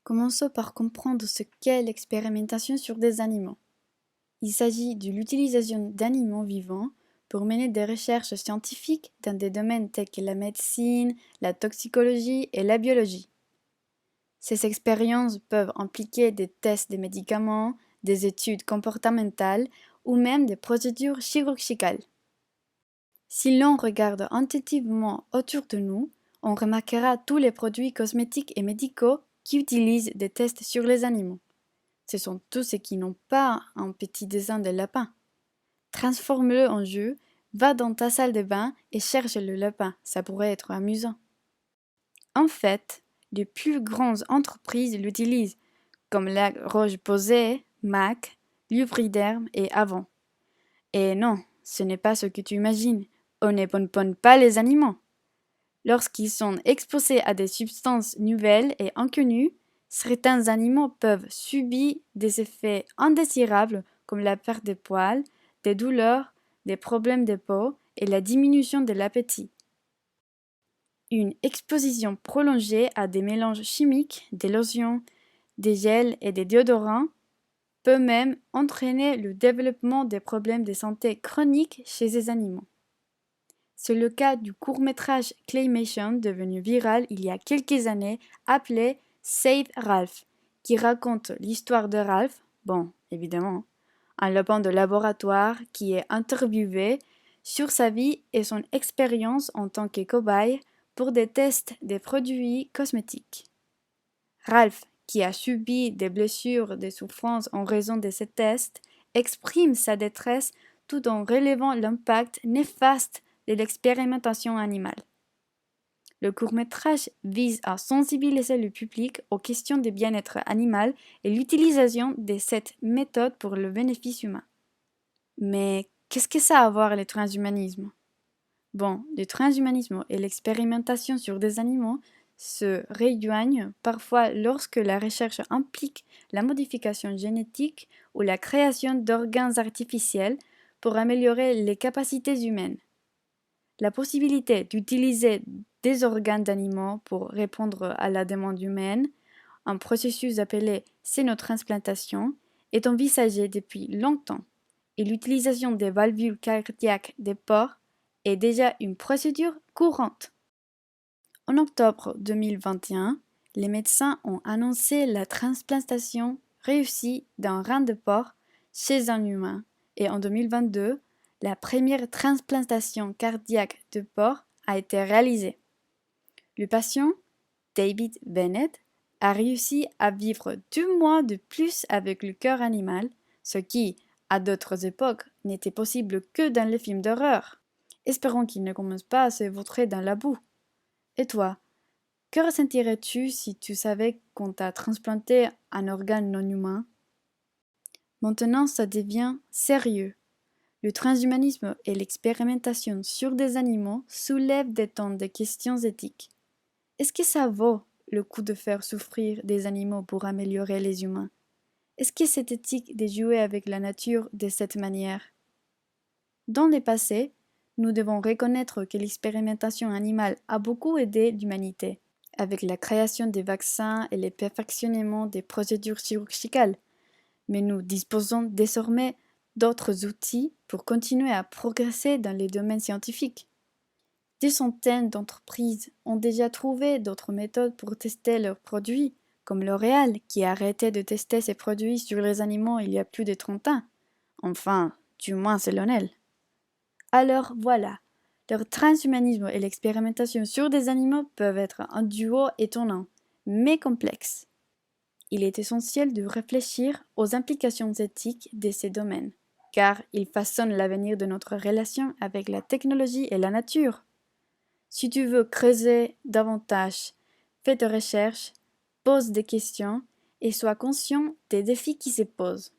Commençons par comprendre ce qu'est l'expérimentation sur des animaux. Il s'agit de l'utilisation d'animaux vivants pour mener des recherches scientifiques dans des domaines tels que la médecine, la toxicologie et la biologie. Ces expériences peuvent impliquer des tests de médicaments, des études comportementales ou même des procédures chirurgicales. Si l'on regarde attentivement autour de nous, on remarquera tous les produits cosmétiques et médicaux qui utilisent des tests sur les animaux. Ce sont tous ceux qui n'ont pas un petit dessin de lapin. Transforme-le en jeu, va dans ta salle de bain et cherche le lapin, ça pourrait être amusant. En fait, les plus grandes entreprises l'utilisent, comme La Roche-Posay, MAC, Lubriderm et Avon. Et non, ce n'est pas ce que tu imagines. On ne pomponne pas les animaux. Lorsqu'ils sont exposés à des substances nouvelles et inconnues, certains animaux peuvent subir des effets indésirables comme la perte de poils, des douleurs, des problèmes de peau et la diminution de l'appétit. Une exposition prolongée à des mélanges chimiques, des lotions, des gels et des déodorants peut même entraîner le développement des problèmes de santé chroniques chez les animaux. C'est le cas du court-métrage Claymation devenu viral il y a quelques années appelé Save Ralph, qui raconte l'histoire de Ralph, bon, évidemment, un lapin de laboratoire qui est interviewé sur sa vie et son expérience en tant que cobaye pour des tests des produits cosmétiques. Ralph, qui a subi des blessures, des souffrances en raison de ces tests, exprime sa détresse tout en relevant l'impact néfaste de l'expérimentation animale. Le court-métrage vise à sensibiliser le public aux questions de bien-être animal et l'utilisation de cette méthode pour le bénéfice humain. Mais qu'est-ce que ça a à voir avec le transhumanisme? Bon, le transhumanisme et l'expérimentation sur des animaux se rejoignent parfois lorsque la recherche implique la modification génétique ou la création d'organes artificiels pour améliorer les capacités humaines. La possibilité d'utiliser des organes d'animaux pour répondre à la demande humaine, un processus appelé xénotransplantation, est envisagé depuis longtemps et l'utilisation des valvules cardiaques des porcs est déjà une procédure courante. En octobre 2021, les médecins ont annoncé la transplantation réussie d'un rein de porc chez un humain et en 2022, la première transplantation cardiaque de porc a été réalisée. Le patient, David Bennett, a réussi à vivre 2 mois de plus avec le cœur animal, ce qui, à d'autres époques, n'était possible que dans les films d'horreur. Espérons qu'il ne commence pas à se vautrer dans la boue. Et toi, que ressentirais-tu si tu savais qu'on t'a transplanté un organe non humain? Maintenant, ça devient sérieux. Le transhumanisme et l'expérimentation sur des animaux soulèvent des tonnes de questions éthiques. Est-ce que ça vaut le coup de faire souffrir des animaux pour améliorer les humains? Est-ce que c'est éthique de jouer avec la nature de cette manière? Dans le passé, nous devons reconnaître que l'expérimentation animale a beaucoup aidé l'humanité, avec la création des vaccins et le perfectionnement des procédures chirurgicales. Mais nous disposons désormais d'autres outils pour continuer à progresser dans les domaines scientifiques. Des centaines d'entreprises ont déjà trouvé d'autres méthodes pour tester leurs produits, comme L'Oréal, qui a arrêté de tester ses produits sur les animaux il y a plus de 30 ans. Enfin, du moins selon elle. Alors voilà, leur transhumanisme et l'expérimentation sur des animaux peuvent être un duo étonnant, mais complexe. Il est essentiel de réfléchir aux implications éthiques de ces domaines, car ils façonnent l'avenir de notre relation avec la technologie et la nature. Si tu veux creuser davantage, fais tes recherches, pose des questions et sois conscient des défis qui se posent.